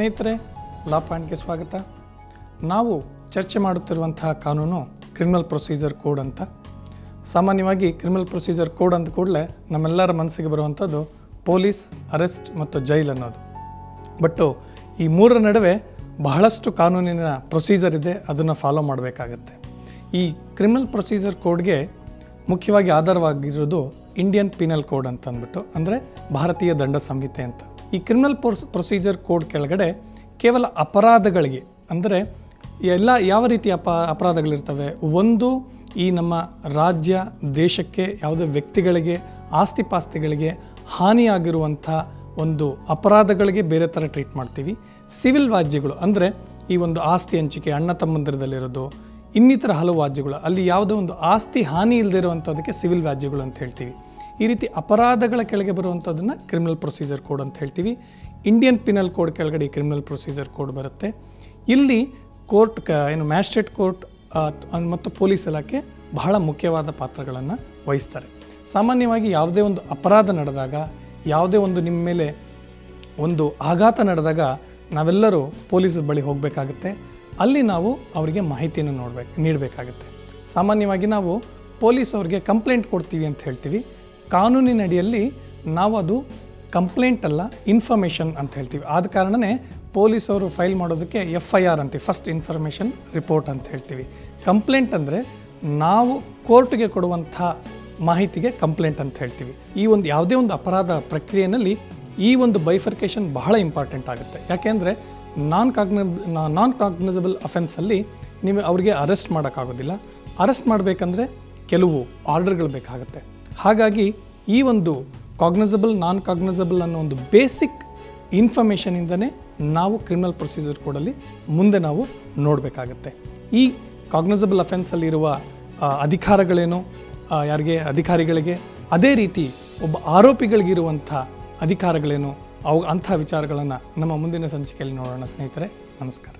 ಸ್ನೇಹಿತರೆ, ಲಾ ಪಾಯಿಂಟ್ಗೆ ಸ್ವಾಗತ. ನಾವು ಚರ್ಚೆ ಮಾಡುತ್ತಿರುವಂತಹ ಕಾನೂನು ಕ್ರಿಮಿನಲ್ ಪ್ರೊಸೀಜರ್ ಕೋಡ್ ಅಂತ. ಸಾಮಾನ್ಯವಾಗಿ ಕ್ರಿಮಿನಲ್ ಪ್ರೊಸೀಜರ್ ಕೋಡ್ ಅಂದ ಕೂಡಲೇ ನಮ್ಮೆಲ್ಲರ ಮನಸ್ಸಿಗೆ ಬರುವಂಥದ್ದು ಪೊಲೀಸ್, ಅರೆಸ್ಟ್ ಮತ್ತು ಜೈಲ್ ಅನ್ನೋದು. ಬಟ್ಟು ಈ ಮೂರರ ನಡುವೆ ಬಹಳಷ್ಟು ಕಾನೂನಿನ ಪ್ರೊಸೀಜರ್ ಇದೆ, ಅದನ್ನು ಫಾಲೋ ಮಾಡಬೇಕಾಗತ್ತೆ. ಈ ಕ್ರಿಮಿನಲ್ ಪ್ರೊಸೀಜರ್ ಕೋಡ್ಗೆ ಮುಖ್ಯವಾಗಿ ಆಧಾರವಾಗಿರೋದು ಇಂಡಿಯನ್ ಪೀನಲ್ ಕೋಡ್ ಅಂತ ಅಂದ್ಬಿಟ್ಟು, ಅಂದರೆ ಭಾರತೀಯ ದಂಡ ಸಂಹಿತೆ ಅಂತ. ಈ ಕ್ರಿಮಿನಲ್ ಪ್ರೊಸೀಜರ್ ಕೋಡ್ ಕೆಳಗಡೆ ಕೇವಲ ಅಪರಾಧಗಳಿಗೆ, ಅಂದರೆ ಯಾವ ರೀತಿ ಅಪರಾಧಗಳಿರ್ತವೆ, ಒಂದು ಈ ನಮ್ಮ ರಾಜ್ಯ ದೇಶಕ್ಕೆ ಯಾವುದೇ ವ್ಯಕ್ತಿಗಳಿಗೆ ಆಸ್ತಿಪಾಸ್ತಿಗಳಿಗೆ ಹಾನಿಯಾಗಿರುವಂಥ ಒಂದು ಅಪರಾಧಗಳಿಗೆ ಬೇರೆ ಥರ ಟ್ರೀಟ್ ಮಾಡ್ತೀವಿ. ಸಿವಿಲ್ ವ್ಯಾಜ್ಯಗಳು ಅಂದರೆ ಈ ಒಂದು ಆಸ್ತಿ ಹಂಚಿಕೆ, ಅಣ್ಣ ತಮ್ಮಂದಿರದಲ್ಲಿರೋದು, ಇನ್ನಿತರ ಹಲವು ವ್ಯಾಜ್ಯಗಳು, ಅಲ್ಲಿ ಯಾವುದೋ ಒಂದು ಆಸ್ತಿ ಹಾನಿ ಇಲ್ಲದೆ ಇರುವಂಥದ್ದಕ್ಕೆ ಸಿವಿಲ್ ವ್ಯಾಜ್ಯಗಳು ಅಂತ ಹೇಳ್ತೀವಿ. ಈ ರೀತಿ ಅಪರಾಧಗಳ ಕೆಳಗೆ ಬರುವಂಥದ್ದನ್ನು ಕ್ರಿಮಿನಲ್ ಪ್ರೊಸೀಜರ್ ಕೋಡ್ ಅಂತ ಹೇಳ್ತೀವಿ. ಇಂಡಿಯನ್ ಪಿನಲ್ ಕೋಡ್ ಕೆಳಗಡೆ ಈ ಕ್ರಿಮಿನಲ್ ಪ್ರೊಸೀಜರ್ ಕೋಡ್ ಬರುತ್ತೆ. ಇಲ್ಲಿ ಕೋರ್ಟ್ ಮ್ಯಾಜಿಸ್ಟ್ರೇಟ್ ಕೋರ್ಟ್ ಮತ್ತು ಪೊಲೀಸ್ ಇಲಾಖೆ ಬಹಳ ಮುಖ್ಯವಾದ ಪಾತ್ರಗಳನ್ನು ವಹಿಸ್ತಾರೆ. ಸಾಮಾನ್ಯವಾಗಿ ಯಾವುದೇ ಒಂದು ಅಪರಾಧ ನಡೆದಾಗ, ಯಾವುದೇ ಒಂದು ನಿಮ್ಮ ಮೇಲೆ ಒಂದು ಆಘಾತ ನಡೆದಾಗ ನಾವೆಲ್ಲರೂ ಪೊಲೀಸರ ಬಳಿ ಹೋಗಬೇಕಾಗುತ್ತೆ. ಅಲ್ಲಿ ನಾವು ಅವರಿಗೆ ಮಾಹಿತಿಯನ್ನು ನೀಡಬೇಕಾಗುತ್ತೆ. ಸಾಮಾನ್ಯವಾಗಿ ನಾವು ಪೊಲೀಸ್ ಅವ್ರಿಗೆ ಕಂಪ್ಲೇಂಟ್ ಕೊಡ್ತೀವಿ ಅಂತ ಹೇಳ್ತೀವಿ. ಕಾನೂನಿನ ಅಡಿಯಲ್ಲಿ ನಾವು ಅದು ಕಂಪ್ಲೇಂಟ್ ಅಲ್ಲ, ಇನ್ಫಾರ್ಮೇಷನ್ ಅಂತ ಹೇಳ್ತೀವಿ. ಆದ ಕಾರಣವೇ ಪೊಲೀಸವರು ಫೈಲ್ ಮಾಡೋದಕ್ಕೆ FIR ಅಂತೀವಿ, ಫಸ್ಟ್ ಇನ್ಫಾರ್ಮೇಷನ್ ರಿಪೋರ್ಟ್ ಅಂತ ಹೇಳ್ತೀವಿ. ಕಂಪ್ಲೇಂಟ್ ಅಂದರೆ ನಾವು ಕೋರ್ಟ್ಗೆ ಕೊಡುವಂಥ ಮಾಹಿತಿಗೆ ಕಂಪ್ಲೇಂಟ್ ಅಂತ ಹೇಳ್ತೀವಿ. ಈ ಒಂದು ಯಾವುದೇ ಒಂದು ಅಪರಾಧ ಪ್ರಕ್ರಿಯೆಯಲ್ಲಿ ಈ ಒಂದು ಬೈಫರ್ಕೇಷನ್ ಬಹಳ ಇಂಪಾರ್ಟೆಂಟ್ ಆಗುತ್ತೆ. ಯಾಕೆಂದರೆ ನಾನ್ ಕಾಗ್ನಿಸಬಲ್ ಅಫೆನ್ಸಲ್ಲಿ ನೀವು ಅವರಿಗೆ ಅರೆಸ್ಟ್ ಮಾಡೋಕ್ಕಾಗೋದಿಲ್ಲ. ಅರೆಸ್ಟ್ ಮಾಡಬೇಕಂದ್ರೆ ಕೆಲವು ಆರ್ಡರ್ಗಳು ಬೇಕಾಗುತ್ತೆ. ಹಾಗಾಗಿ ಈ ಒಂದು ಕಾಗ್ನಿಸಬಲ್, ನಾನ್ ಕಾಗ್ನಿಸಬಲ್ ಅನ್ನೋ ಒಂದು ಬೇಸಿಕ್ ಇನ್ಫಾರ್ಮೇಷನಿಂದನೇ ನಾವು ಕ್ರಿಮಿನಲ್ ಪ್ರೊಸೀಜರ್ ಕೋಡಲ್ಲಿ ಮುಂದೆ ನಾವು ನೋಡಬೇಕಾಗತ್ತೆ. ಈ ಕಾಗ್ನಿಸಬಲ್ ಅಫೆನ್ಸಲ್ಲಿರುವ ಅಧಿಕಾರಗಳೇನು, ಅಧಿಕಾರಿಗಳಿಗೆ, ಅದೇ ರೀತಿ ಒಬ್ಬ ಆರೋಪಿಗಳಿಗಿರುವಂಥ ಅಧಿಕಾರಗಳೇನು, ಅಂಥ ವಿಚಾರಗಳನ್ನು ನಮ್ಮ ಮುಂದಿನ ಸಂಚಿಕೆಯಲ್ಲಿ ನೋಡೋಣ. ಸ್ನೇಹಿತರೆ, ನಮಸ್ಕಾರ.